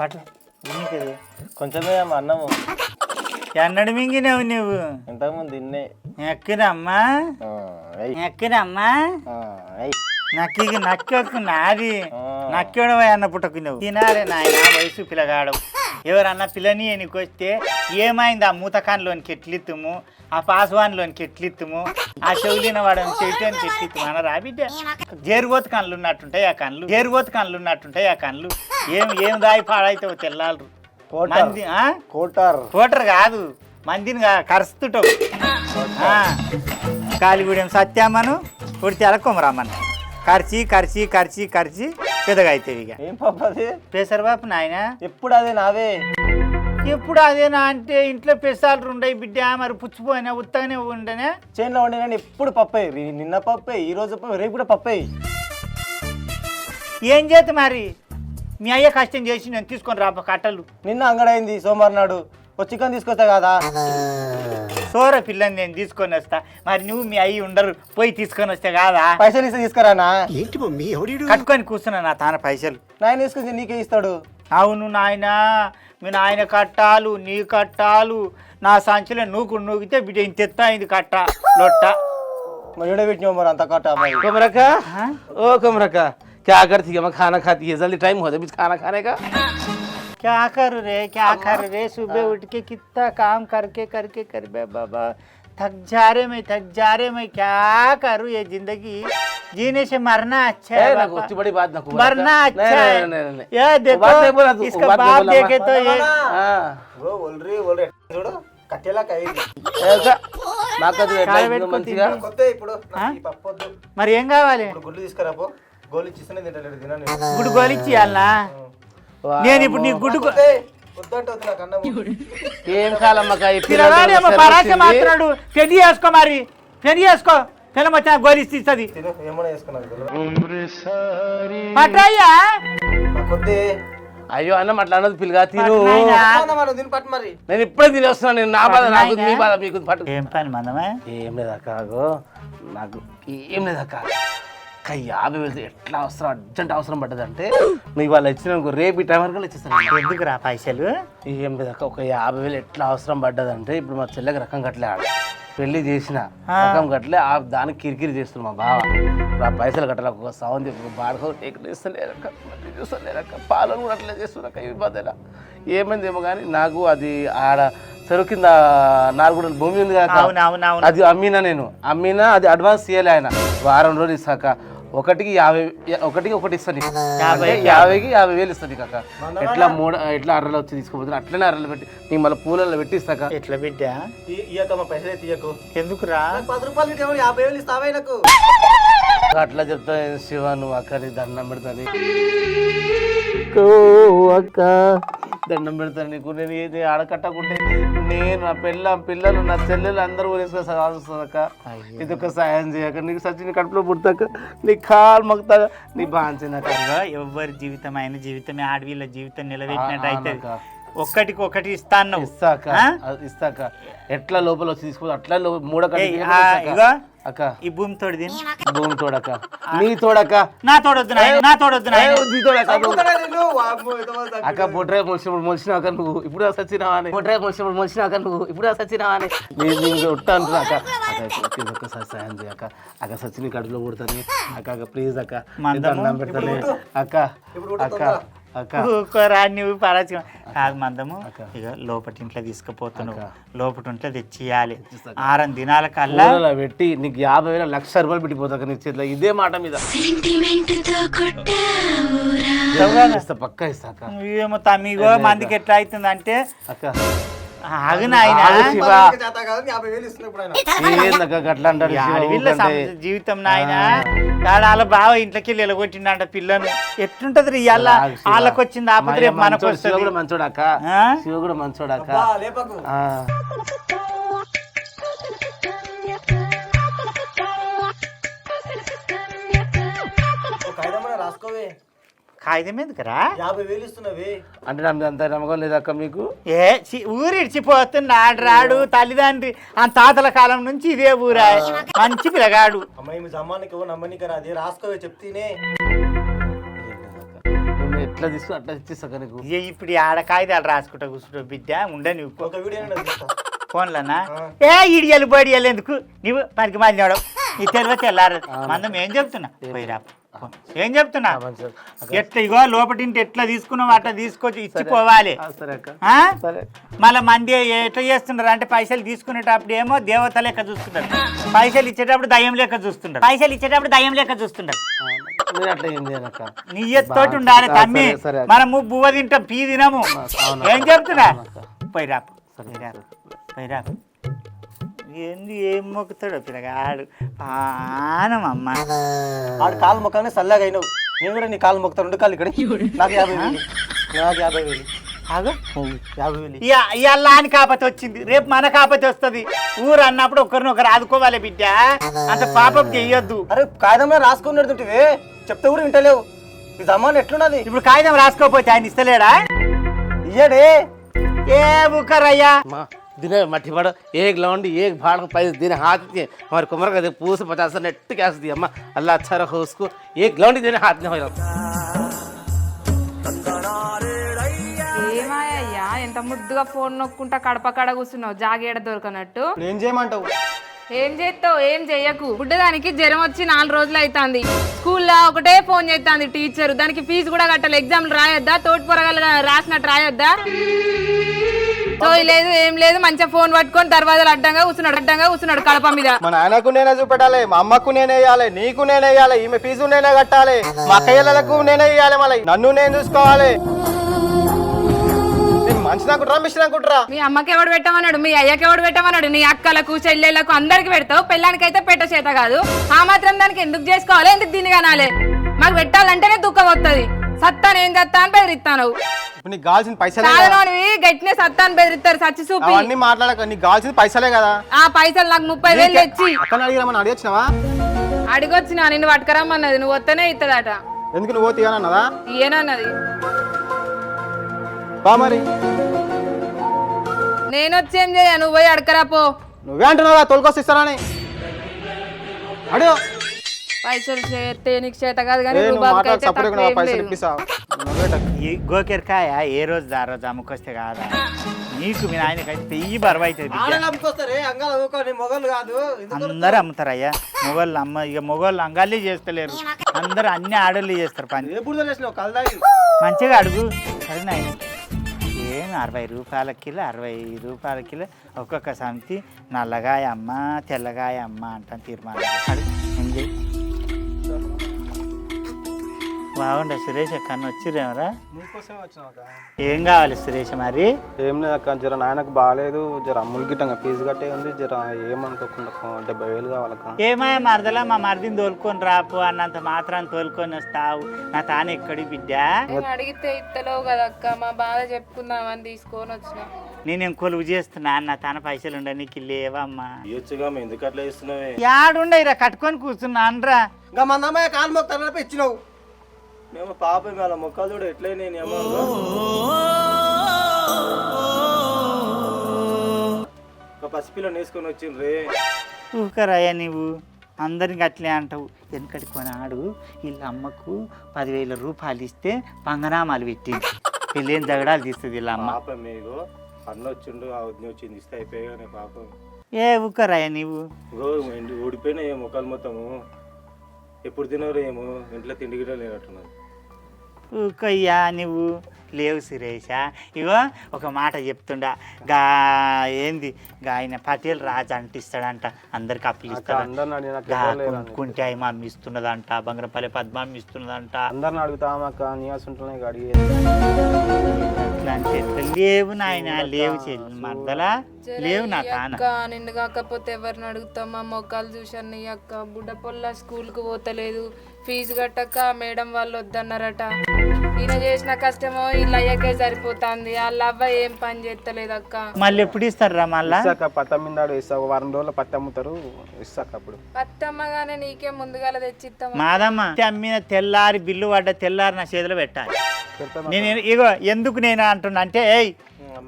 పట్టు నీకది కొంచెమే అన్నము ఎన్నడు మింగినావు నువ్వు ఇంతకుముందు తిన్నే ఎక్కడమ్మా ఎక్కడమ్మా నక్కి నక్కొక్కు నాది నక్కోడవ అన్న పుట్టకు నువ్వు తినాలి నాయన వయసు పిల్లగాడవు ఎవరన్నా పిల్లని నీకు వస్తే ఏమైంది ఆ మూతకాన్లోనికి ఎట్లిత్తుము ఆ పాస్వాన్లోనికి ఎట్లిత్తుము ఆ చెవులిన వాడని చెవిటానికి ఎట్లిత్తుము అన్న రాబిడ్డ జేరుగోతు కళ్ళు ఉన్నట్టుంటాయి ఆ కళ్ళు జేరుగోతు కళ్ళు ఉన్నట్టుంటాయి ఆ కళ్ళు ఏం దాయి పాడైతే తెల్లారు మంది కోటర్ కాదు మందిని కరుస్తుంటావు కాలిగూడెం సత్యామను ఉడితే కొమరామను కరిచి కరిచి కరిచి కరిచి పెద్దగా అవుతాయి ఇక ఏం పాపది పెసరబాపు నాయన ఎప్పుడు అదే నావే ఎప్పుడు అదేనా అంటే ఇంట్లో పెసాలు ఉండయి బిడ్డ మరి పుచ్చిపోయినా ఉత్తగానే ఉండనే చేనులో వండినా ఎప్పుడు పప్పే నిన్న పప్పే ఈ రోజు రేపు కూడా పప్పే ఏం చేత మరి మీ అయ్య కష్టం చేసి నేను తీసుకొని రాప కట్టలు నిన్న అంగడైంది సోమవారం నాడు చికెన్ తీసుకొస్తా కదా సోర పిల్లని నేను తీసుకొని వస్తా మరి నువ్వు మీ అయ్యి ఉండరు పోయి తీసుకొని వస్తే కాదా పైసలు ఇస్తే తీసుకురానా కట్టుకొని కూర్చున్నా నా తాన పైసలు నాయన తీసుకొచ్చి నీకే ఇస్తాడు అవును నాయన మీ నాయన కట్టాలు నీ కట్టాలు నా సంచిలో నూకితే బిడ్డ ఇంత ఎత్తాయింది కట్ట లొట్ట మరి ఎడబెట్టినావు మరి అంత కట్ట कमरका ओ कमरका क्या करती है? मैं खाना खाती है, जल्दी टाइम हो जाए खाना खाने का। क्या कर रे सुबह उठ के कितना काम करके करके कर बे बाबा थक जा रहे मैं क्या करूँ ये जिंदगी जीने से मरना अच्छा है बाबा। बड़ी बात ना मरना अच्छा है ये देखो इसका बाप देखे तो ये बोल रहे చూడు కట్టెలా మరి ఏం కావాలి గుడ్లు తీసుకురాపో గోలు ఇచ్చిస్తేనే తింటలేడు తిన గుడ్డు గోలు ఇచ్చియాలనా నేను ఇప్పుడు నీ గుడ్డు ఏం కాలమ్మా మాట్లాడు పెళ్లి చేసుకో మరి పెళ్లి చేసుకో పిల్ల వచ్చా గోలు ఇస్తుంది ఏమన్నా వేసుకున్నాను పట్టయ్యా అయ్యో అన్న అట్లా అన్నది పిల్లగా తిను పట్టు మరి నేను ఇప్పుడే తినేస్తున్నాను నేను నా బాధ నాకు మీ బాధ మీకు పట్టు ఏం పని మనమే ఏం లేదక్క నాకు ఏం లేదక్క 50,000 ఎట్లా అవసరం అర్జెంట్ అవసరం పడ్డదంటే నీకు వాళ్ళు ఇచ్చిన రేపు ఈ టైం వరకు ఇచ్చేస్తాను ఎందుకు రా పైసలు ఏం లేదక్క ఒక 50,000 ఎట్లా అవసరం పడ్డదంటే ఇప్పుడు మా చెల్లెకి రకం కట్టలే ఆడ పెళ్లి చేసిన రకం కట్టలే దానికి కిరికిరి చేస్తున్నాం మా బావ ఇప్పుడు ఆ పైసలు కట్టాలి ఒక సౌండ్ బాడుకో ఇస్తలేరక్క చూస్తలేరక్క పాలన కూడా అట్లా చేస్తున్నాక ఈ బాధలా ఏమైందేమో కానీ నాకు అది ఆడ చెరువు కింద 4 గుంటల భూమి ఉంది కదా అది అమ్మినా అది అడ్వాన్స్ ఇవ్వాలి ఆయన వారం రోజులు ఇస్తాక ఒకటికి 50 ఇస్తాను 50కి 50,000 ఇస్తాను కాక ఎట్లా అర్రలు వచ్చి తీసుకుపోతున్నా అట్లనే అర్రలు పెట్టి నీకు మళ్ళీ పూలలో పెట్టి ఇస్తాక ఎట్లా బిడ్డ పైసలు తీయకు ఎందుకు రా 10 రూపాయలు 50,000 ఇస్తావే నాకు అట్లా చెప్తా శివ నువ్వు అక్కడి దండం పెడతాను అక్క దండం పెడతాను నీకు నేను ఏది ఆడకట్టకుంటే నేను నా పిల్లలు నా చెల్లెలు అందరూ ఊరేసుకోక ఇది ఒక సాయం చేయక నీకు సచిన కడుపులో పుడతాక నీ కాలు మగ్గుతాక నీ బాంచినాక ఎవరి జీవితం అయిన జీవితమే ఆడవిళ్ళ జీవితం నిలబెట్టినట్టు అయితే ఒక్కటి ఇస్తాను ఇస్తాక ఎట్లా లోపల వచ్చి తీసుకో అట్లా అక్క ఈ భూమి తోడి భూమి తోడక నీ తోడక నా తోడొద్దు అక్క బొట్రే మొలిచినాక నువ్వు ఇప్పుడు సచ్చినావా బొట్రే మొలిచినాక నువ్వు ఇప్పుడు సచ్చినావా అని నేను ఒట్ట అంటున్నా అక్క ఒక్కసారి సాయం చేయక అక్క సచిని కడుపులో పుడతాను అక్క ప్లీజ్ అక్క దండం పెడతాను అక్క నువ్వు పరాచకం కాదు మందము ఇక లోపటి ఇంట్లో తీసుకుపోతున్నావు లోపటి ఇంట్లో తెచ్చియాలి 6 దినాల కల్లా పెట్టి నీకు 50,000 1,00,000 రూపాయలు పెట్టిపోతా నీ చేతిలో ఇదే మాట మీద పక్కా ఇస్తాక ఏమో తమిగో మందికి ఎట్లా అవుతుంది అంటే అక్క జీవితం నాయన వాళ్ళ బావ ఇంట్లోకి వెళ్ళి ఎలగొట్టిండంట పిల్లను ఎట్లుంటది ఇవాళ వాళ్ళకి వచ్చింది ఆపద రేపు మనకు శివ కూడా మంచోడాక శివ కూడా మంచోడాక రాసుకోవే కాగితం ఎందుకురా 50,000 ఇస్తున్నావే అంటే నా మీద అంత నమ్మకం లేదక్క మీకు ఊరిడిచిపోతున్నాడు రాడు తల్లిదండ్రి ఆ తాతల కాలం నుంచి ఇదే ఊరా మంచి పిల్లగాడు అమ్మాయి మీ జమ్మానికి నమ్మనిక రాదే రాసుకోవే చెప్తేనే ఎట్లా తీసుకుని అట్లా ఇచ్చేస్తా నీకు. ఇక ఇప్పుడు ఈ ఆడ కాగితాలు రాసుకుంటా కూర్చుంటావు బిడ్డ ఉండని ఒక వీడియో ఫోన్లన్నా ఏ ఇడియాలు బడియాలు ఎందుకు నువ్వు పనికి మాలి నోడవు ఈ తెలివి తెల్లారు మందం ఏం చెప్తున్నా పోయిరా ఏం చెప్తున్నా ఎట్లా ఇగో లోపటింటి ఎట్లా తీసుకున్నావు అట్లా తీసుకొచ్చి ఇచ్చిపోవాలి. సరే అక్క. ఆ? సరే. మళ్ళీ మంది ఎట్లా చేస్తున్నారు అంటే పైసలు తీసుకునేటప్పుడు ఏమో దేవత లెక్క చూస్తుంటారు, పైసలు ఇచ్చేటప్పుడు దయ్యం లెక్క చూస్తుంటారు, పైసలు ఇచ్చేటప్పుడు దయ్యం లెక్క చూస్తుంటారు. నేను అట్లా ఏం చేయను అక్క. నీ ఎత్తోటి ఉండాలి తమ్మి, సరే. మనము బువ్వ తింటాం పీ తినము. ఏం చెప్తున్నా పోయిరా పోయిరా ఏంది ఏం మొక్కుతాడో పిల్లగాడు పానం అమ్మ. ఆడు కాలు మొక్కనే చల్లగా అయినావు, నేను కూడా నీ కాలు మొక్కుతాను. 2 కాళ్ళు ఇక్కడ నాకు 50,000 నాకు 50,000 ఆగు 50,000 ఇవాళ అని కాపతి వచ్చింది, రేపు మన కాపతి వస్తుంది. ఊరు అన్నప్పుడు ఒకరినొకరు ఆదుకోవాలి బిడ్డ, అంత పాపం చెయ్యొద్దు. అరే కాగితంలో రాసుకుని పెడుతుంటివే చెప్తే కూడా వింటలేవు. ఈ జమాన్ ఎట్లున్నది? ఇప్పుడు కాగితం రాసుకోపోతే ఆయన ఇస్తలేడా? ఇయ్యడే ఏ ఊకరయ్యా दिने मट्टी पड़ एक लौंडी एक भाड़ को पैसे दिन हाथ के हमारे कुमर का पूछ 50 नेट कैस दिया अम्मा अल्लाह अच्छा रखो उसको एक लौंडी देने हाथ में हो ఏమాయ్యా ఎంత ముద్దుగా ఫోన్ నొక్కుంటా కడప కడ కూర్చున్నావు జాగేడ దొరకనట్టు. ఏం చేయమంటావు? ఏం చేస్తావు? ఏం చెయ్యకు. బుడ్డదానికి జ్వరం వచ్చి 4 రోజులు అవుతుంది. స్కూల్లో ఒకటే ఫోన్ చేస్తుంది టీచర్, దానికి ఫీజు కూడా కట్టాలి. ఎగ్జామ్లు రాయొద్దా? తోటి పొరగాలు రాసినట్టు రాయొద్దా? లేదు ఏం లేదు, మంచిగా ఫోన్ పట్టుకొని దర్వాజాలు అడ్డంగా కూర్చున్నాడు కడప మీద. మా నాన్నకు నేనే చూపెట్టాలి, మా అమ్మకు నేనే వేయాలి, నీకు నేనే వేయాలి, ఈమె ఫీజు నేనే కట్టాలి, మా అక్కయ్యలకు నేనే వేయాలి, మళ్ళీ నన్ను నేను చూసుకోవాలి. మనిషి అనుకుంటారా మిషన్ అనుకుంటారా? మీ అమ్మకి ఎవడు పెట్టమన్నాడు? మీ అయ్యకి ఎవడు పెట్టమన్నాడు? నీ అక్కలకు చెల్లెళ్లకు అందరికి పెడతావు, పెళ్ళానికైతే పెట్ట చేత కాదు. ఆ మాత్రం దానికి ఎందుకు చేసుకోవాలి? ఎందుకు దీన్ని కనాలి? మాకు పెట్టాలంటేనే దుఃఖం వస్తుంది. సత్తాను ఏం చేస్తా అని బెదిరిస్తాను. నీకు కావాల్సిన పైసలు గట్టినే సత్తాను బెదిరిస్తారు సచ్చి చూపి. అన్ని మాట్లాడక, నీకు కావాల్సిన పైసలే కదా. ఆ పైసలు నాకు 30,000 తెచ్చి అక్కడ అడిగిరమ్మని అడిగొచ్చినావా? అడిగొచ్చినా, నిన్ను పట్టుకరమ్మన్నది, నువ్వు వస్తేనే ఇస్తుందట. ఎందుకు నువ్వు తీయనన్నదా? ఏనన్నది బా మరి నేను వచ్చేం చేయ, నువ్వు పోయి అడకరా పో. నువ్వే అంటున్నావా తోలుకొస్తే ఇస్తానని? అడిగో పైసలు చేస్తే నీకు చేత కాదు కానీ రూబాబుకి అయితే తక్కువ ఏం పైసలు లేదు. ఇప్పిస్తావు. ఈ గోకెరకాయ ఏ రోజు ఆ రోజు అమ్ముకొస్తే కాదా నీకు మీ నాయనకైతే పెయ్యి బరువు అవుతుంది బిడ్డ. మొగలు కాదు అందరూ అమ్ముతారయ్యా, మొగోళ్ళు ఇక మొగోళ్ళు అంగాళ్ళే చేస్తలేరు, అందరూ అన్ని ఆడోళ్ళు చేస్తారు పని. మంచిగా అడుగు. సరే నాయన ఏం 60 రూపాయల కిలో 65 రూపాయల కిలో ఒక్కొక్క సమితి నల్లగాయ అమ్మ తెల్లగాయ అమ్మ అంటాను తీర్మానం. అడుగు ఏం చేయి. బాగుండే సురేష్ కన్నా వచ్చిరేమరా? ఏం కావాలి సురేష్ మరి? ఏం లేదు అక్క, జర నాయనకు బాగాలేదు, జర అమ్ములు గిట్టంగా ఫీజు కట్టే ఉంది, జర ఏమనుకోకుండా 70,000 కావాలక్క. ఏమాయ మరదలా మా మరిదిని తోలుకొని రాపు అన్నంత మాత్రాన్ని తోలుకొని వస్తావు. నా తాను ఎక్కడి బిడ్డ? నేను అడిగితే ఇస్తలేవు కదా అక్క, మా బాధ చెప్పుకుందామని తీసుకొని వచ్చిన. నేను కొలువు చేస్తున్నా, నా తన పైసలు ఉండ నీకు లేవమ్మా. ఇవ్వచ్చుగా, ఎందుకు అట్లా ఇస్తున్నావే? యాడుండ ఇరా కట్టుకొని కూర్చున్నా అనరా. ఇంకా మందమ్మాయి కాలు మొక్క ఇచ్చినావు మేము పాప మేళ మొక్కలు చూడు ఎట్లయినా ఒక పసిపిల్లని వేసుకొని వచ్చిండ్రే. ఊకరాయ్యా నువ్వు అందరికి అట్లే అంటావు. వెనకటి కొనాడు వీళ్ళ అమ్మకు 10,000 రూపాయలు ఇస్తే పంగనామాలు పెట్టింది, పెళ్ళేం జగడాలు తీస్తుంది వీళ్ళ అమ్మ. పాప మీకు అన్న వచ్చిండు, ఆ వద్ద వచ్చింది ఇస్తే అయిపోయానే పాపం. ఏ ఊకరాయ్యా నువ్వు ఊడిపోయినాయి మొక్కలు మొత్తము. ఎప్పుడు తినరు ఏమో, ఇంట్లో తిండి గిట్ట లేనట్టున్నారు. ఊకయ్యా నువ్వు లేవు సురేష. ఇగో ఒక మాట చెప్తుండా, గా ఏంది ఆయన పటేల్ రాజు అంటిస్తాడంట, అందరికి అప్పులు ఇస్తాడు, కొనుక్కుంటే అవి మా ఇస్తున్నదంట, బంగారపల్లి పద్మ ఇస్తున్నదంట. అందరిని అడుగుతామక్క, నీయాసుంటున్నాయి అడిగే లేవు నాయన, లేవు చెల్లి మర్దలా లేవు నా తాన. నిన్ను కాకపోతే ఎవరిని అడుగుతాం? మా మొక్కలు చూసాను నీ అక్క. బుడ్డ పొల్ల స్కూల్కి పోతలేదు, ఫీజు కట్టక మేడం వాళ్ళు వద్దన్నారట. ఈయన చేసిన కష్టమో వీళ్ళ అయ్యకే సరిపోతుంది, వాళ్ళ అవ్వ ఏం పని చేస్తలేదు అక్క. మళ్ళీ ఎప్పుడు ఇస్తారా? మళ్ళా పత్తం మీద ఇస్తా, 1 వారం రోజులు పత్తి అమ్ముతారు, ఇస్తాక అప్పుడు. పత్తి అమ్మగానే నీకే ముందుగాల తెచ్చిస్తాం. మాదమ్మ అమ్మిన తెల్లారి బిల్లు పడ్డ తెల్లారి నా చేతిలో పెట్టాలి. నేను ఇగో ఎందుకు నేను అంటున్నా అంటే, ఏయ్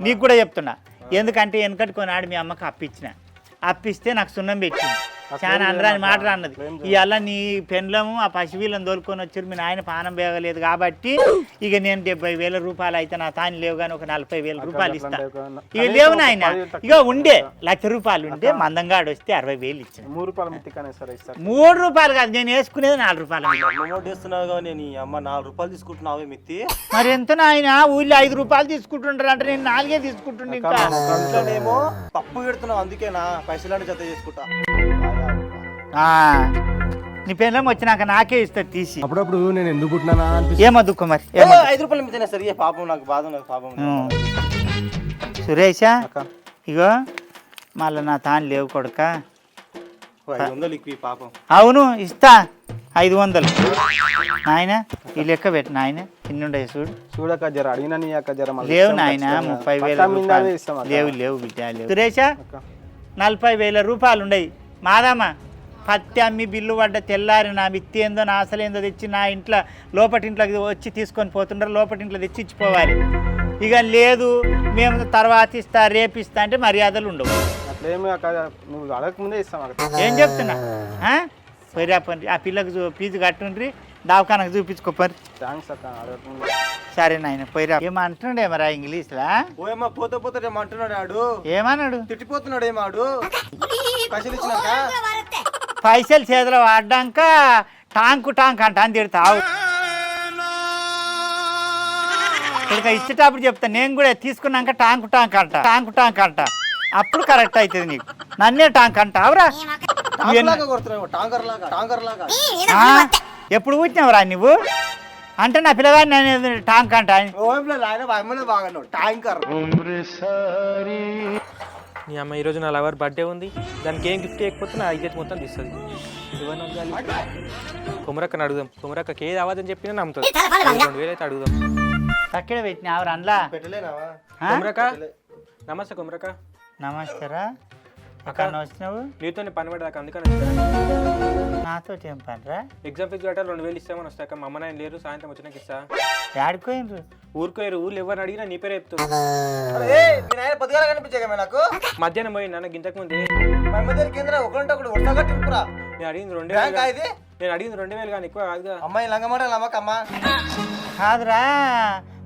నీకు కూడా చెప్తున్నా, ఎందుకంటే వెనకటి కొనాడు మీ అమ్మకి అప్పిచ్చిన, అప్పిస్తే నాకు సున్నం పెట్టింది. చాలా అనరాని మాట అన్నది. ఇవాళ నీ పెండ్లము ఆ పసివీళ్ళని తోలుకొని వచ్చారు, మీ నాయన పానం బేగలేదు కాబట్టి ఇక నేను 70,000 రూపాయలు అయితే నా తాను లేవు కానీ ఒక 40,000 రూపాయలు ఇస్తా. ఇక లేవు నాయన, ఇక ఉండే 1,00,000 రూపాయలు ఉండే మందంగాడు వస్తే 60,000 ఇచ్చిన. 3 రూపాయలు మిత్తికనే సరే ఇస్తా. 3 రూపాయలు కాదు, నేను వేసుకునేది 4 రూపాయలు. నేను అమ్మ 4 రూపాయలు తీసుకుంటున్నావే మిత్తి. మరి ఎంత నాయన, ఊళ్ళో 5 రూపాయలు తీసుకుంటుంటారు అంటే నేను 4 తీసుకుంటుండే. ఇంకా ఏమో పప్పు పెడుతున్నావు, అందుకేనా పైసలు జత చేసుకుంటా. నీ పెళ్ళం వచ్చినాక నాకే ఇస్తారు తీసి. అప్పుడప్పుడు నేను ఎందుకు పుట్టినా ఏమో దుఃఖం మరి. 5 రూపాయలు మిత్తినే సరే పాపం, నాకు బాధ ఉన్నది పాపం. సురేషా ఇగో మళ్ళీ నా తాను లేవు కొడుక. 500 ఇక్వి పాపం. అవును ఇస్తా 500. నాయన ఈ లెక్క పెట్టు నాయన, ఇన్నుండే చూడు. చూడక జర అడిగినా నీ అక్క జర లేవు నాయన 30,000 రూపాయలు లేవు లేవు బిడ్డ లేవు. సురేషా 40,000 రూపాయలు ఉండయి. మాదమ్మ పత్తి అమ్మి బిల్లు పడ్డ తెల్లారి నా మిత్తి ఏందో నా అసలేందో తెచ్చి నా ఇంట్లో లోపటింట్లోకి వచ్చి తీసుకొని పోతుండ్రు, లోపటింట్లో తెచ్చి ఇచ్చిపోవాలి. ఇక లేదు మేము తర్వాత ఇస్తా రేపిస్తా అంటే మర్యాదలు ఉండవు. అట్లేమి అక్క, నువ్వు అడగకముందే ఇస్తాం. ఏం చెప్తున్నా పోయిరా పని, ఆ పిల్లకు ఫీజు కట్టుండ్రి, దవాఖానకు చూపించుకోపరి. థ్యాంక్స్ అక్క, అడగకముందే. సరే నాయన పోయిరా. ఏమంటున్నాడు ఏమరా ఇంగ్లీష్లా? ఓయమ్మా పోతే పోతే ఏమంటున్నాడు ఆడు? ఏమన్నాడు? తిట్టిపోతున్నాడు ఏమాడు. పైసలు ఇచ్చినాక పైసలు చేతిలో వాడ్డాక టాంకు టాంక్ అంట అని తిడతావు. ఇక ఇచ్చేటప్పుడు చెప్తా, నేను కూడా తీసుకున్నాక టాంకు టాంక్ అంట, టాంకు టాంక్ అంట, అప్పుడు కరెక్ట్ అవుతుంది నీకు. నన్నే టాంక్ అంటావురా? ఎప్పుడు కూర్చున్నావురా నువ్వు? అంటే నా పిల్లగాని నేను టాంక్ అంట. నీ అమ్మ ఈరోజు నా లవర్ బర్త్డే ఉంది, దానికి ఏం గిఫ్ట్ ఇవ్వకపోతే నా ఐజెట్ మొత్తం తీస్తుంది. కుమరక్కని అడుగుదాం, కుమరక్కకి ఏది అవ్వదని చెప్పినా నమ్ముతుంది. 2,000 అయితే అడుగుదాం. అక్కడ పెట్టినావు అందులో. కుమరక్క నమస్తే. కుమరక్క నమస్తేరా. అక్కడ వచ్చినావు నీతో పని పడదాక, అందుకని నాతో ఏం పనిరా? ఎగ్జామ్ ఫీజు కట్టాలి 2,000 ఇస్తామని వస్తాక మా అమ్మ నాయన లేరు, సాయంత్రం వచ్చినాక ఇస్తా. ఆడుకోయిండ్రు ఊరుకోరు, ఊళ్ళు ఎవరు అడిగినా నీ పేరు చెప్తావు. నాకు మధ్యాహ్నం పోయి నాన్న ఇంతకు ముందు నేను అడిగింది 2,000. నేను అడిగింది 2,000 కానీ ఎక్కువ కాదుగా. అమ్మాయి లంగమాట నమ్మకమ్మా కాదురా.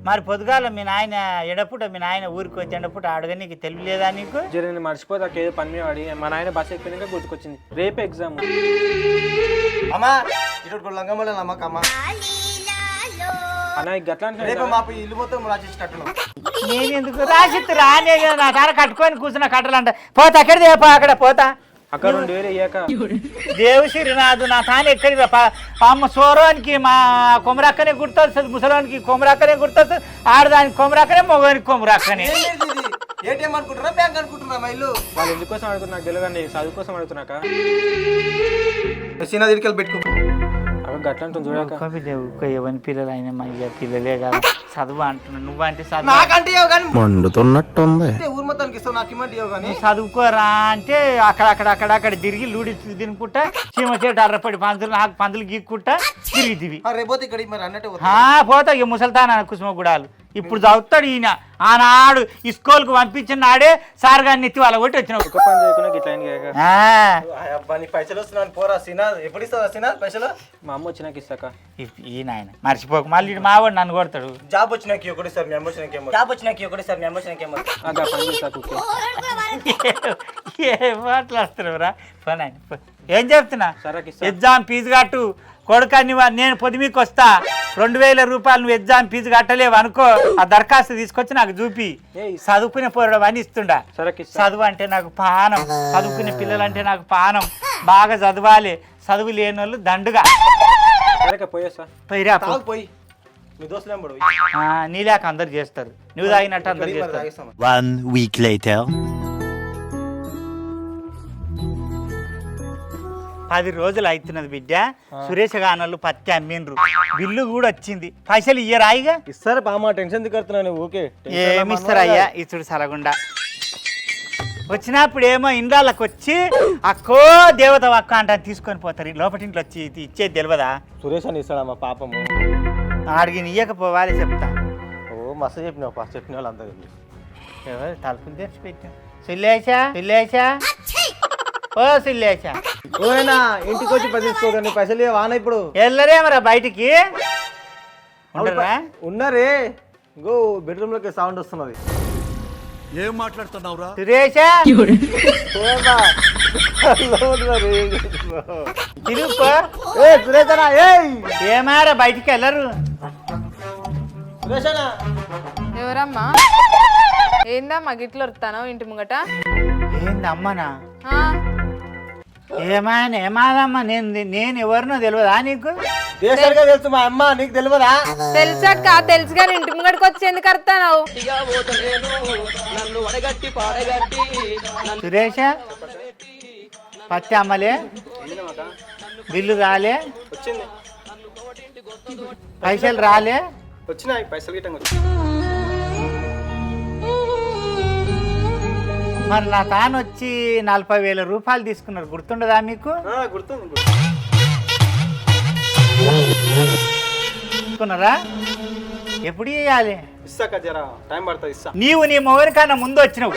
మరి పొద్దుగాల మీ నాయన ఎడపుట మీ నాయన ఊరికి వచ్చి ఎండపుట అడగ నీకు తెలియలేదా నీకు? జర నేను మర్చిపోతా, ఏదో పని మీద పడి మా నాయన బస్సు ఎక్కినాక గుర్తుకొచ్చింది రేపు ఎగ్జామ్. అమ్మా ఇటు లంగమాట నమ్మకమ్మా అన్న గట్లా రేపు మా ఇల్లు మొత్తం రాసేసి కట్టున్నాం. నేను ఎందుకు రాసిత్తు రానే నా కాడ కట్టుకొని కూర్చున్న కట్టాలంట. పోతా అక్కడిది అక్కడ పోతా. అక్కడ 2,000 అయ్యాక దేవశ్రీనాథు నా తాను ఎక్కడికి అమ్మ సోరానికి మా కొమరక్కనే గుర్తొస్తుంది, ముసలానికి కొమరక్కనే గుర్తొస్తుంది, ఆడదానికి కొమరక్కనే మగవానికి కొమరక్కనే. ఏటీఎం అనుకుంటున్నా బ్యాంక్ అనుకుంటున్నా మా ఇల్లు. వాళ్ళు ఎందుకోసం అడుగుతున్నా నాకు తెలియదు, చదువు కోసం అడుగుతున్నాక సినిమా పెట్టుకో. గట్లా చూడాక ఎవరి పిల్లలు అయినా మా పిల్లలే కాదు, చదువు అంటున్నాను. నువ్వంటే మండుతున్నట్టుంది. ఊరు మొత్తానికి ఇస్తావు, నాకు ఇమ్మంటే చదువుకోరా అంటే అక్కడ తిరిగి లూడి తినుకుంటా, చీమ చెట్టు అర్రపడి పందులు గీక్కుంటా తిరిగిదివి. రేపోతే ఇక్కడ మరి అన్నట్టు పోతా. ఇక ముసలితాన కుసుమ గుడాలు ఇప్పుడు చదువుతాడు ఈయన. ఆనాడు ఈ స్కూల్కి పంపించిన నాడే సార్ గారిని ఎత్తి వాళ్ళ కొట్టి వచ్చిన పైసలు వస్తున్నాను పోరా సినాజ్. ఎప్పుడు ఇస్తావు సినాజ్ పైసలు? మా అమ్మ వచ్చినాక ఇస్తాక. ఈ నాయన మర్చిపోక మళ్ళీ మావాడు నన్ను కొడతాడు. జాబ్ వచ్చినాక ఒకటి సార్ మీ అమ్మ వచ్చినాకేమో. జాబ్ వచ్చినాక ఒకటి సార్ మీ అమ్మ వచ్చినాకేమో. ఏం మాట్లాడుతున్నావురా? ఏం చెప్తున్నా? ఎగ్జామ్ ఫీజు కట్టు కొడుకని. నేను పొద్దుమీకి వస్తా. 2,000 రూపాయలు నువ్వు ఎగ్జామ్ ఫీజు కట్టలేవు అనుకో, ఆ దరఖాస్తు తీసుకొచ్చి నాకు చూపి. చదువుకునే పోరడం అని ఇస్తుండా. చదువు అంటే నాకు పానం, చదువుకునే పిల్లలు అంటే నాకు పానం. బాగా చదవాలి. చదువు లేని వాళ్ళు దండుగా పోయిరా. పోయి మీ దోస్తులు నీలాక అందరు చేస్తారు, నువ్వు తాగినట్టు అందరు చేస్తారు. 1 week later. 10 రోజులు అవుతున్నది బిడ్డ. సురేష్ గానోళ్ళు పత్తి అమ్మిండ్రు, బిల్లు కూడా వచ్చింది. పైసలు ఇయ్యరాయిగా? ఇస్తారు బామ్మ, టెన్షన్ కడుతున్నాను. ఓకే ఏమి ఇస్తారయ్యా ఇచ్చుడు సలగుండా. వచ్చినప్పుడు ఏమో ఇండ్లకి వచ్చి అక్కో దేవత అక్క అంట తీసుకొని పోతారు. లోపటింట్లో వచ్చి ఇచ్చేది తెలియదా? సురేష్ అని ఇస్తాడమ్మా పాపము. ఆడికి ఇయ్యకపోవాలి చెప్తా. ఓ మస్తు చెప్పినావు, చెప్పిన వాళ్ళు అంతా ఎవరు తలుపులు తెరిచి పెట్టాం. సుల్లేశా ఓ సిల్లేశ ఓనా ఇంటికి వచ్చి తీసుకోదండి పైసలు వాన ఇప్పుడు వెళ్ళరేమరా బయటికి ఉండరా ఉన్నారే ఇంకో బెడ్రూమ్ లోకి సౌండ్ వస్తున్నది ఏం మాట్లాడుతున్నావురా? సురేష ఓనా తిరుగుకో సురేషనా ఏమారా బయటికి వెళ్ళరు సురేషనా ఎవరమ్మా? ఏందమ్మా గిట్ల వస్తాను ఇంటి ముంగట? ఏందమ్మనా ఆ, ఏమాదమ్మా నేను ఎవరినో తెలియదా నీకు దేశాలుగా తెలుసు మా అమ్మ నీకు తెలియదా తెలుసక్క తెలుసు కానీ ఇంటి ముంగడికి వచ్చి ఎందుకు వస్తాను? సురేష పత్తి అమ్మలే బిల్లు రాలే వచ్చింది పైసలు రాలే వచ్చినాయి పైసలు గిట్టంగా మరి నా తాను వచ్చి 40,000 రూపాయలు తీసుకున్నారు గుర్తుండదా మీకు గుర్తుంది తీసుకున్నారా ఎప్పుడు ఇవ్వాలి ఇస్తాక జరా టైం పడుతుంది ఇస్తా నీవు నీ మొగని కన్నా ముందు వచ్చినావు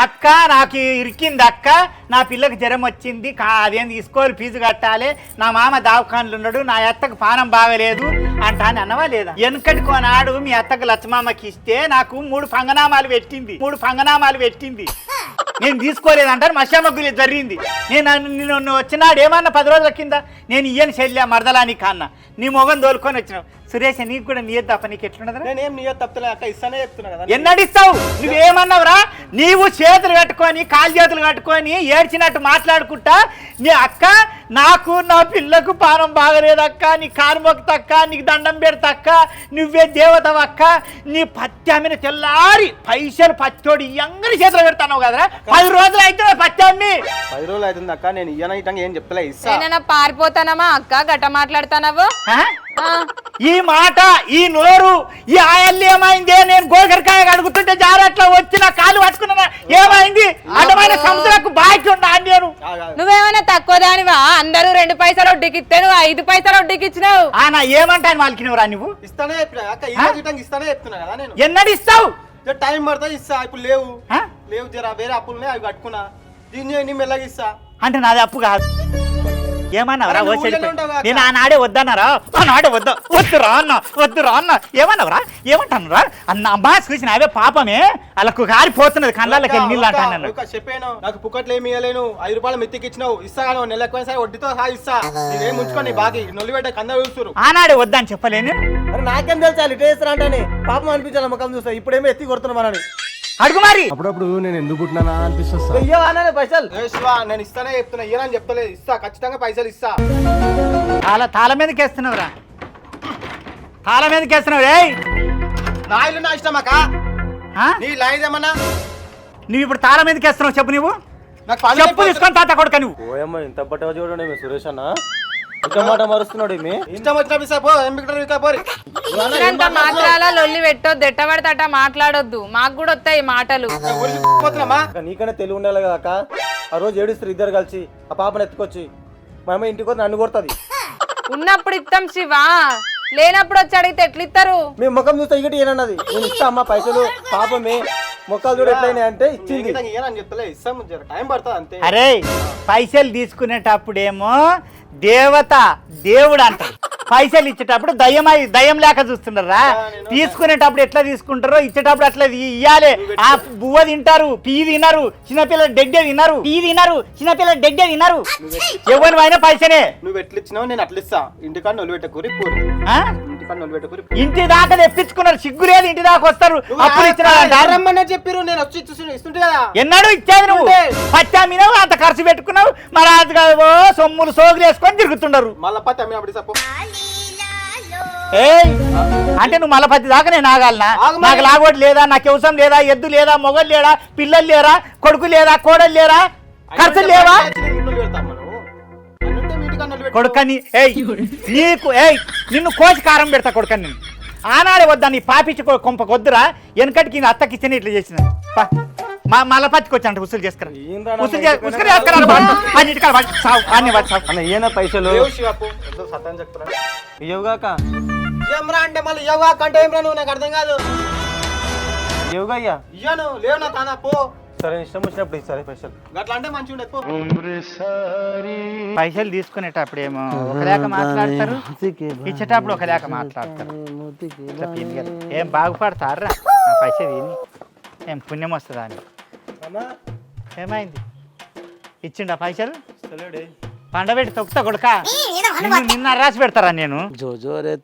అక్క నాకు ఇరికింది అక్క నా పిల్లకి జ్వరం వచ్చింది అదేం తీసుకోవాలి ఫీజు కట్టాలి నా మామ దావఖాన్లు ఉన్నాడు నా అత్తకు పానం బాగలేదు అంటా అని అన్నవా లేదా వెనకటి కొనాడు మీ అత్తకు లచ్చమామకి ఇస్తే నాకు 3 పంగనామాలు పెట్టింది నేను తీసుకోలేదంటారు మశామగ్గులు జరిగింది నేను వచ్చినాడు ఏమన్నా 10 రోజుల కింద నేను ఇయ్యని చెల్లి మరదలాని కన్నా నీ మొగం దోలుకొని వచ్చినావు సురేష్ నీకు కూడా నీ తప్ప నీకు ఎట్లున్నదా నేనేం నీ తప్పలే అక్క ఇస్తానే చెప్తున్నా కదా ఎన్నడిస్తావు నువ్వేమన్నావురా నీవు చేతులు కట్టుకొని కాలు చేతులు కట్టుకొని ఏడ్చినట్టు మాట్లాడుకుంటా నీ అక్క నాకు నా పిల్లకు పానం బాగలేదక్క నీ కారు మొక్కుతక్క నీకు దండం పెడతక్క నువ్వే దేవతవక్క నీ పత్తి అమ్మిన తెల్లారి పైసలు పచ్చోడి ఎంగని చేతులు పెడతావు కదరా 10 రోజులు అయితే పత్తి అమ్మి 10 రోజులు అవుతుంది అక్క నేను ఇయ్యన ఏం చెప్తలే ఇస్తా నేనైనా పారిపోతానమ్మా అక్క గట్ట మాట్లాడతానవు? ఆ? ఈ మాట ఈ నోరు ఈ ఆయల్లి ఏమైంది నేను గోకరకాయ అడుగుతుంటే జారట్లా వచ్చిన కాలు పట్టుకున్నా ఏమైంది అడ్డమైన సంస్థలకు బాకీ ఉండా నేను నువ్వేమైనా తక్కువ దానివా? అందరూ 2 పైసలు వడ్డీకి ఇస్తే నువ్వు 5 పైసలు వడ్డీకి ఇచ్చినావు. నా ఏమంటాను వాళ్ళకి నువ్వురా నువ్వు ఇస్తానే చెప్పినా అక్క ఈ ఇస్తానే చెప్తున్నా కదా నేను ఎన్నడిస్తావు టైం పడుతుంది ఇస్తా ఇప్పుడు లేవు ఆ? లేవు జరా వేరే అప్పులునే అవి కట్టుకున్నా దీన్ని మెల్లగా ఇస్తా అంటే నాది అప్పు కాదు ఏమన్నావరా అరే, నువ్వు ఊళ్ళో ఉంటావు కాక. నేను ఆనాడే వద్దన్నారా ఆనాడే వద్దురా అన్న ఏమన్నావరా ఏమంటానురా అన్న అమ్మా చూసిన అవే పాపమే వాళ్ళకు కారిపోతున్నది కళ్ళకి వెళ్ళి నీళ్ళు అంటాను చెప్పాను నాకు పుక్కట్లు ఏమి ఇవ్వలేను 5 రూపాయలు మెత్తికి ఇచ్చినావు ఇస్తా కానీ నెల ఎక్కువ వడ్డీతో సహా ఇస్తా నేనేం ఉంచుకోండి బాకీ నొల్లి పెట్ట కంద చూస్తారు ఆనాడే వద్దని చెప్పలేను అరే నాకేం తెలుసా ఇటు వేస్తారా అంటే పాపం అనిపించాలి ముఖం చూస్తా ఇప్పుడేమో ఎత్తి కొడుతున్నా మనని అడుగు మరి అప్పుడప్పుడు నేను ఎందుకు పుట్టినా అనిపిస్తా. ఇయ్యవానే పైసలు నేను ఇస్తానే చెప్తున్నా ఇయ్యనని చెప్తలేదు ఇస్తా ఖచ్చితంగా పైసలు ఇస్తా తాళ మీదకి వేస్తున్నావురా తాళ మీదకి వేస్తున్నావు రే నా ఇల్లు నా ఇష్టం అక్క నీ లైన్ ఏమన్నా నువ్వు ఇప్పుడు తాళ మీదకి వేస్తున్నావు చెప్పు నువ్వు నాకు పని చెప్పు తీసుకొని తాత కొడుక నువ్వు ఓయమ్మ ఇంత పట్టవ చూడండి సురేష్ అన్న ఇంత మాట మరుస్తున్నాడు ఇష్టం వచ్చిన పో పోరి ఇచ్చినంత మాట్లాడాలా లొల్లి పెట్టొద్దు ఎట్టబడితే అట్ట మాట్లాడొద్దు మాకు కూడా వస్తాయి మాటలు. నీకనే తెలివి ఉండాలి కదా అక్క ఆ రోజు ఏడుస్తారు ఇద్దరు కలిసి ఆ పాపను ఎత్తుకొచ్చి మా అమ్మ ఇంటికి వస్తే నన్ను కొడుతుంది ఉన్నప్పుడు ఇస్తాం శివా లేనప్పుడు వచ్చి అడిగితే ఎట్లా ఇస్తారు? మేము ముఖం చూస్తే ఇగటి ఏనన్నది నేను ఇస్తా అమ్మ పైసలు పాపమే మొక్కలు చూడు ఎట్లయినా అంటే ఇచ్చింది టైం పడుతుంది అంతే అరే పైసలు తీసుకునేటప్పుడేమో దేవుడు అంటారు పైసలు ఇచ్చేటప్పుడు దయ్యం లేక చూస్తున్నారా తీసుకునేటప్పుడు ఎట్లా తీసుకుంటారో ఇచ్చేటప్పుడు అట్లా ఇయ్యాలి ఆ బువ్వ తింటారు పీ తినరు చిన్నపిల్లలు డెడ్డే తినరు ఎవరి అయినా పైసనే నువ్వు ఎట్లా ఇచ్చినావు నేను అట్లా ఇస్తా ఇంటికాడ నొలి పెట్టకూరి పూరి ఇంటి దాకా తెప్పించుకున్నారు సిగ్గు లేదు ఇంటి దాకా వస్తారు అప్పుడు ఇచ్చినా చెప్పారు నేను వచ్చి ఇస్తుంటే కదా ఎన్నాడు ఇచ్చేది నువ్వు పచ్చా మీద అంత ఖర్చు పెట్టుకున్నావు మరి అది సొమ్ములు సోగులు వేసుకొని తిరుగుతుండరు మళ్ళీ పత్తి అమ్మి అప్పుడు చెప్పు అంటే నువ్వు మళ్ళీ పత్తి దాకా నేను ఆగాలనా నాకు లాగోటి లేదా నాకు అవసరం లేదా ఎద్దు లేదా మొగలు లేడా పిల్లలు లేరా కొడుకు లేదా కోడలు లేరా ఖర్చులు లేవా కొడుకని నిన్ను కోసి కారం పెడతా కొడుకని నేను ఆనాడే వద్దా నీ పాపిచ్చి కొంప కొద్దురా వెనకటికి అత్తకి ఇచ్చిన ఇట్లా చేసిన మళ్ళీ పత్తికొచ్చా అంటే ఉసులు చేసుకురా పైసలు ఇవ్వగాక ఏమరా అంటే మళ్ళీ ఇవ్వగాక అంటే ఏమరా నువ్వు నాకు అర్థం కాదు ఇవ్వగయ్యా ఇయ్యాను లేవు నా తానా పో సరే ఇష్టం వచ్చినప్పుడు సరే పైసలు అట్లా అంటే మంచిగా ఉండదు పో. పైసలు తీసుకునేటప్పుడు ఏమో ఒకలేక మాట్లాడతారు, ఇచ్చేటప్పుడు ఒకలేక మాట్లాడతారు. ఇట్లా పిన్నిగా ఏం బాగుపడతారా ఆ పైసలు తిని? ఏం పుణ్యం వస్తుందా అని. ఏమైంది? ఇచ్చిండా పైసలు? పండబెట్టి తొక్కుతా కొడుక, నిన్న రాసి పెడతారా నేను? జోజోరే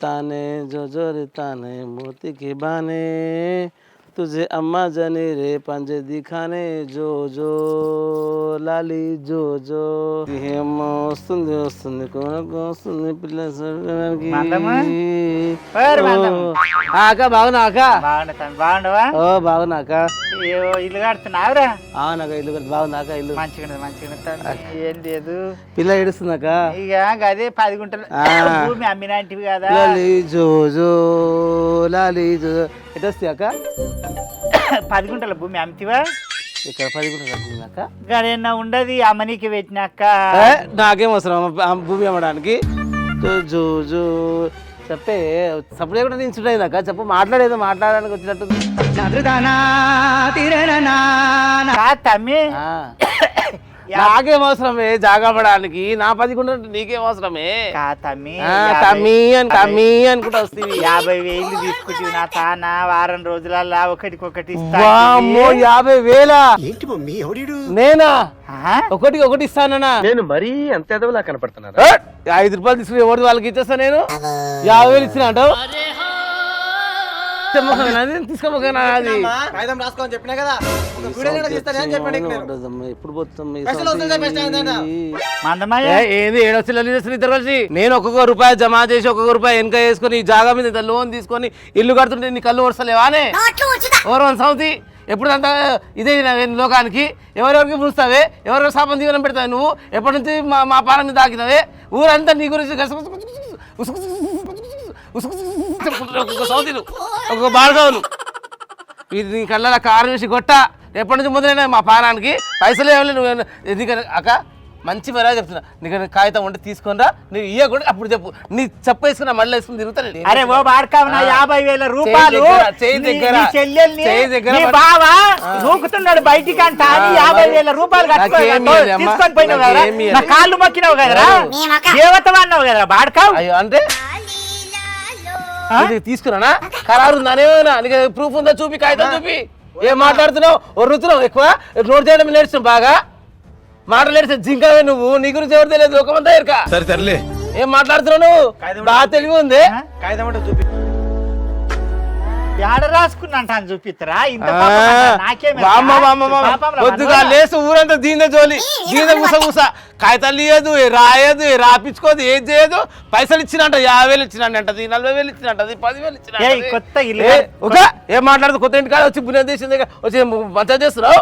తానే మోతికి బానే तुझे अम्मा जाने रे पंजे दिखाने जो जो लाली जो जो వస్తుంది వస్తుంది వస్తుంది పిల్ల అక్క బాగున్నా అక్క బాగుండవా? ఓ బాగున్నా అక్క ఇల్లు కడుతున్నావురా? అవునక్క ఇల్లు కట్టి బాగుంది అక్క ఇల్లు మంచిగా మంచిగా ఏం లేదు. పిల్ల ఏడుస్తుంది అక్క. ఇక అదే 10 గుంటలు భూమి అమ్మినాంటివి కదా. లాలి జో జో లాలి జో ఎటు వస్తాయి అక్క? 10 గుంటల భూమి అమ్మితివా? ఇక్కడ 10 గుంటల భూమి అక్క. గడేనా ఉండదు అమ్మనికి పెట్టినాక. నాకేం అవసరం భూమి అమ్మడానికి? జో జో చెప్పే సపరేట్ కూడా నేను చూడలేదు అక్క. చెప్పు మాట్లాడేదో మాట్లాడడానికి వచ్చినట్టు. తమ్మి నాకేం అవసరమే జాగపడానికి? నా 10 గుంటలు నీకేం అవసరమే? తమ్మి తమ్మి అనుకుంటా వస్తుంది. 50,000 తీసుకుంటే నా తాన వారం రోజులల్లా ఒకటికొకటి 50,000 ఏంటి మమ్మీ? నేనా ఒకటి ఇస్తానన్నా? నేను మరీ అంత ఎదవలా కనపడుతున్నాను. 5 రూపాయలు తీసుకుని ఎవరిది వాళ్ళకి ఇచ్చేస్తా నేను. 50,000 ఇచ్చిన అంటావు? తీసుకోమోకనా అది కాగితం రాసుకోని చెప్పినా కదా. ఎప్పుడు పోతాం ఏది ఏడొచ్చి ఇద్దరు కలిసి? నేను ఒక్కొక్క రూపాయి జమ చేసి ఒక్కొక్క రూపాయి వెనక వేసుకొని ఈ జాగా మీద లోన్ తీసుకొని ఇల్లు కడుతుంటే నీ కళ్ళు వస్తలేవానే? ఓవర్ సౌతి ఎప్పుడు అంతా ఇదే లోకానికి ఎవరెవరికి పూస్తావే, ఎవరెవరు శాపం దీవెనం పెడతావు నువ్వు? ఎప్పటి నుంచి మా పాలన మీద తాకినావే? ఊరంతా నీ గురించి ఒక్కొక్క సౌతిలు ఒక్కొక్క బాడగావులు. ఇది నీ కళ్ళ కారు వేసి కొట్ట. ఎప్పటి నుంచి మొదలైనా మా పానానికి పైసలు ఏమలే. నువ్వు ఎందుకని అక్క మంచి మరా చెప్తున్నా. నీకు కాగితం ఉంటే తీసుకునిరా. నువ్వు ఇయ్యకూడదు అప్పుడు చెప్పు. నీ చెప్పేసుకున్నా మళ్ళీ వేసుకుని తిరుగుతాను. అరే ఓ బాడకావునా 50,000 రూపాయలు నూకుతున్నాడు బయటికి అంట. 50,000 రూపాయలు తీసుకొని పోయినావు కదా, నా కాళ్ళు మొక్కినావు కదరా, దేవత అన్నావు కదరా బాడకావు. అయ్యో అంటే తీసుకురానా? ఖరారు ఉందానేనా? నీకు ప్రూఫ్ ఉందా? చూపి కాగితం చూపి. ఏం మాట్లాడుతున్నావు? ఒర్రుతున్నావు ఎక్కువ. నోట్ చేయడం నేర్చున్నావు బాగా. మాట్లాడేసి జింకవే నువ్వు. నీ గురించి ఎవరు తెలియదు లోకమంతా ఎరక. సరే సర్లే ఏం మాట్లాడుతున్నావు నువ్వు? బాగా తెలివి ఉంది. కాగితం అంటే చూపి. ఏడ రాసుకున్నా చూపిస్తారా? పొద్దుగా లేసు ఊరంతా దీని జోలి దీని ఊస కాగితాలు ఇయ్యదు, రాయదు, రాపించుకోదు, ఏం చేయదు. పైసలు ఇచ్చినంట 50,000 ఇచ్చినంటది, 40,000 ఇచ్చినంటది, 10,000 ఇచ్చిన. కొత్త ఇల్లు ఏం మాట్లాడుతు? కొత్త ఇంటికాడ వచ్చి పుణ్యం దేశం దగ్గర వచ్చి మంచిగా చేస్తున్నావు.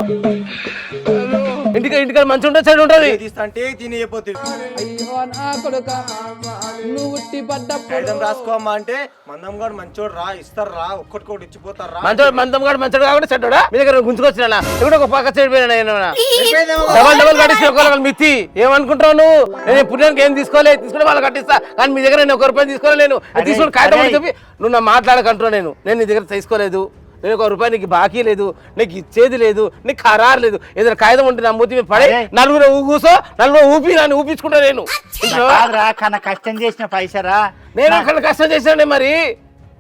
ఇంటికాడ మంచి ఉంటుంది, చెడు ఉంటుంది. కాగితం రాసుకోమ్మా అంటే మందం గారు మంచోడు రా, ఇస్తారు రా, ఒక్కటికోటి ఇచ్చిపోతారు రా. మందం గారు మంచోడు కాబట్టి చెడ్డా మీ దగ్గర గుంజుకొచ్చినా ఇక్కడ ఒక పక్క చెడిపోయినా డబల్ కట్టించిన ఒకళ్ళు మిత్తి. ఏమనుకుంటావు నువ్వు? నేను పుణ్యానికి ఏం తీసుకోలే, తీసుకుని వాళ్ళు కట్టిస్తా. కానీ మీ దగ్గర నేను 1 రూపాయి తీసుకోలేను. తీసుకుని కాగితం చెప్పి నువ్వు నా మాట్లాడకంటున్నావు. నేను నీ దగ్గర తీసుకోలేదు. నేను 1 రూపాయి నీకు బాకీ లేదు, నీకు ఇచ్చేది లేదు, నీకు ఖరారు లేదు. ఏదైనా కాగితం ఉంటే నా మూతి మీద పడే నలుగురు కూసో, నలుగురు ఊపి నన్ను ఊపించుకుంటా. నేను కన్నా కష్టం చేసిన పైసరా? నేను అక్కడ కష్టం చేశానే. మరి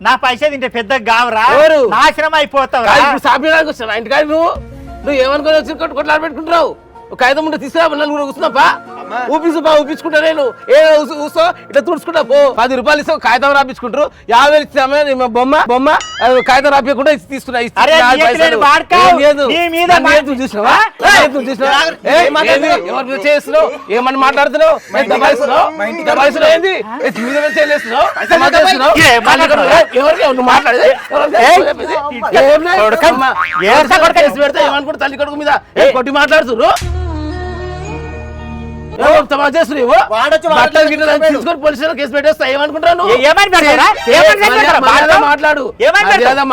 నా పైసా తింటే పెద్ద గావరా, నాశనం అయిపోతావు. ఇప్పుడు సాపిడానికి వచ్చాను ఇంటికాడ. నువ్వు ఏమనుకొని వచ్చి కొట్లాడి పెట్టుకుంటున్నావు? కాగితం ఉంటే తీసుకురా, నలుగురు కూర్చున్నాపా. ఊపించుకుంటా. నేను ఊసో ఇట్లా తుడుచుకుంటా పో. 10 రూపాయలు ఇస్తావు, కాగితం రాపించుకుంటారు. 50,000 ఇస్తామే బొమ్మ కాగితం రాపించకుండా తీసుకున్నా. చేస్తున్నావు? ఏమని మాట్లాడుతున్నావు? ఏంది ఏమనుకుంటా? తల్లి కొడుకు మీద కొట్టి మాట్లాడుతున్నారు.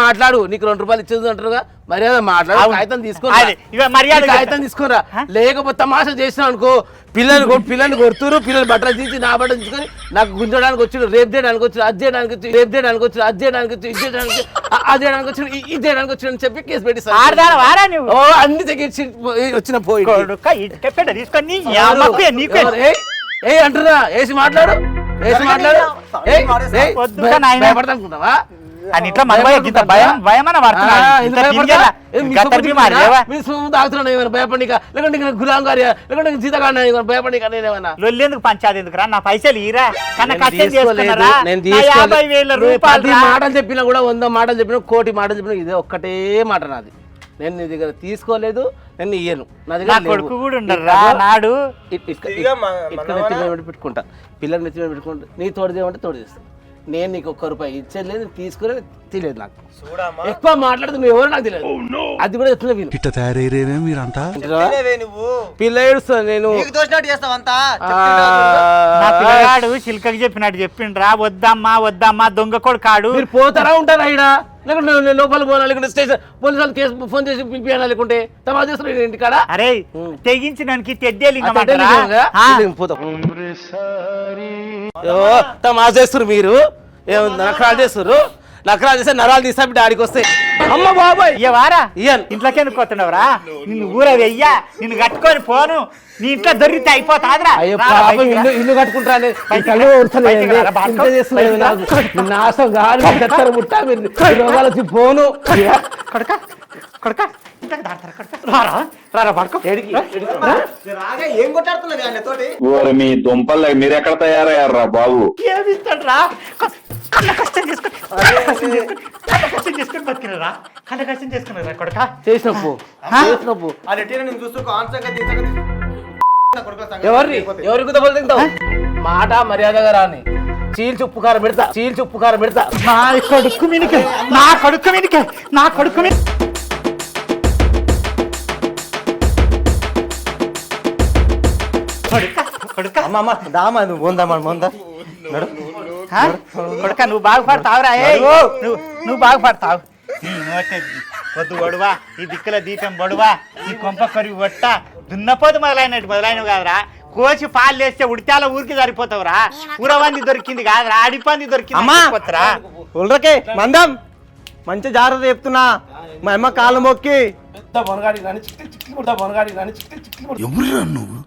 మాట్లాడు. నీకు 2 రూపాయలు ఇచ్చేది అంటారుగా, మర్యాద మాట్లాడు, కాగితం తీసుకోరా, అది, ఇక మర్యాద కాగితం తీసుకోరా. లేకపోతే తమాషా చేసినావు అనుకో, పిల్లల్ని కొడుతురు, పిల్లలు బట్టలు తీసి నా బట్టలు తీసుకొని నాకు గుంజడానికి వచ్చి, రేపు చేయడానికి వచ్చి, అది చేయడానికి వచ్చి, రేపు చేయడానికి వచ్చి, అది చేయడానికి వచ్చి, ఇది చేయడానికి అది చేయడానికి వచ్చి, ఇది చేయడానికి వచ్చి అని చెప్పి కేసు పెట్టి వారా నువ్వు ఓ అన్ని తెగించి వచ్చిన పోయి కొడుక ఇటుక పెట్ట తీసుకొని నీ అమ్మకు నీకు ఏ అంటున్నా, వేసి మాట్లాడు, వేసి మాట్లాడు. వద్దుగా నాయనా. భయపడతానుకుంటావా? అని ఇట్లా మనబోయే ఇంత భయమన్న తాగుతున్నాను ఏమైనా భయపడిక, లేకుంటే గులాం గారియా, లేకుంటే జీతగాడినా భయపడిక నేనేమన్నా? లొల్లేందుకు పంచాది ఎందుకురా నా పైసలు ఈరా కన్నా కష్టం నేను చేసుకున్నారా? తీసుకోలేదు. నా 50,000 రూపాయలు 10 మాటలు చెప్పినా కూడా 100 మాటలు చెప్పినా 1,000,000 మాటలు చెప్పినా ఇదే ఒక్కటే మాట నాది. నేను నీ దగ్గర తీసుకోలేదు, నేను ఇయ్యను. నా నా దగ్గర కొడుకు కూడా ఉండరా నాడు పెట్టుకుంటా, పిల్లలు నెత్తి మీద పెట్టుకుంటా. నీ తోడు చేయమంటే తోడు చేస్తాను. నేను నీకు ₹1 ఇచ్చేది లేదు, తీసుకోలేదు, తెలియదు నాకు. ఎక్కువ మాట్లాడితే నువ్వు ఎవరు నాకు తెలియదు. అది కూడా చెప్తున్నా విను. ఇట్ట తయారయ్యేనే మీరంతా. పిల్ల ఏడుస్తాను నేను. నా పిల్లగాడు చిలకకి చెప్పినట్టు చెప్పిండ్రా, వద్దమ్మా వద్దమ్మా దొంగ కొడుకాడు. మీరు పోతారా ఉంటారా ఇక్కడ, లేకుంటే నేను లోపలికి పోనా, లేకుంటే స్టేషన్ పోలీసు వాళ్ళు కేసు ఫోన్ చేసి పిలిపియాలా, లేకుంటే తమా చేస్తున్నారు ఇంటికాడ. అరే తెగించడానికి తెడ్డేలింగం తమా చేస్తారు మీరు, నకరాలు చేస్తారు. నకరాలు చేస్తే నరాలు తీసా ఆడికి వస్తాయి. అమ్మ బాబాయ్ ఇయ్యవారా ఇయ్యను. ఇంట్లోకి ఎందుకు వస్తున్నావురా? నిన్ను ఊర వెయ్యా, నిన్ను కట్టుకొని పోను, నీ ఇంట్లో దొరికితే అయిపోతాదిరా. అయ్యో పాపం ఇల్లు కట్టుకుంటా నాశం కాదు, చెత్తర ముట్టా, మీరు రోగాలకి పోను. కొడక కొడక రారా పడుకో. మీ దుంపలు మీరు ఎక్కడ తయారయ్యారా బాబు? ఏమిస్తాడ్రా? కళ్ళ కష్టం చేసుకొని బతికినరా, కళ్ళ కష్టం చేసుకున్నారా కొడక? చేసినప్పు ఎవరికి దెబ్బలు తింటావు? మాట మర్యాదగా రాని, చీల్చి ఉప్పు కారం పెడతా, చీల్చి ఉప్పు కారం పెడతా. నా కొడుకు మినికే, నా కొడుకు మినికే, నా కొడుకు మిని కొడుక నువ్వు బాగుపడతావురా? నువ్వు బాగుపడతావు. వద్దు బడువా, ఈ దిక్కుల దీపం బడువా, ఈ కొంప కరిగి వట్ట దున్నపోతు మొదలైనవి కాదురా. కోసి పాలు వేస్తే ఉడితాల ఊరికి సరిపోతావురా. ఊరవంది దొరికింది కాదురా, అడిపంది దొరికింది. మందం మంచి జాగ్రత్త చెప్తున్నా, మా అమ్మ కాళ్ళు మొక్కి. ఎవరురా నువ్వు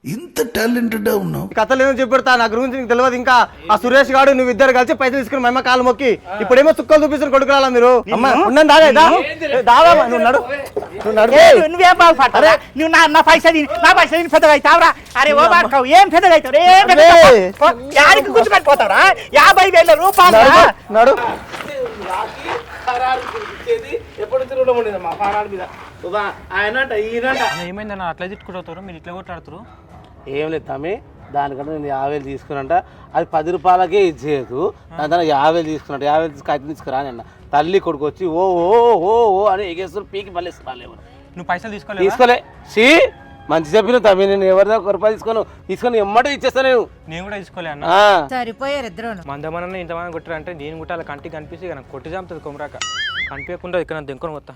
ఇంత టాలెంటెడ్ ఉన్నావు? కథలు ఏమో చెప్పెడతా, నా గురించి నీకు తెలియదు. ఇంకా ఆ సురేష్ గాడు నువ్వు ఇద్దరు కలిసి పైసలు తీసుకుని మా అమ్మ కాళ్ళు మొక్కి ఇప్పుడేమో చుక్కలు చూపిస్తున్న కొడుకురాలా మీరు. నువ్వేం బాగుపడతారా? నువ్వు నా పైసలు పెద్దగా అవుతావురా. అరే ఓ బాడుకావు, ఏం పెద్దగా అవుతావు? ఏం పెద్దగా కూర్చుపెట్టిపోతావురా? 50,000 రూపాయలు నడు. ఏమైందన్న అట్లా తిట్టుకుంటారు మీరు, ఇట్లా కొట్లాడుతారు? ఏం లేదు తమ్మి, దానికంటే నేను 50,000 తీసుకున్నంట. అది 10 రూపాయలకే ఇచ్చేయదు, దాని తర్వాత 50,000 తీసుకున్నట్టు. 50,000 తీసుకు తీసుకురా అన్న. తల్లి కొడుకు వచ్చి ఓ ఓ ఓ ఓ అని ఎగేస్తారు, పీకి మళ్ళీ నువ్వు పైసలు తీసుకోలే. మంచి చెప్పిన తమ్మి, నేను ఎవరిదా ₹1 తీసుకొని ఎమ్మటే ఇచ్చేస్తా. నేను కూడా తీసుకోలే అన్న. సరిపోయారు ఇద్దరు. మందమన్న ఇంతమంది కొట్టారంటే నేను కూడా అలా కంటికి కనిపిస్తే నాకు కొట్టి చంపుతుంది కొమరాక. కనిపించకుండా ఇక్కడ దెంకొని వస్తా.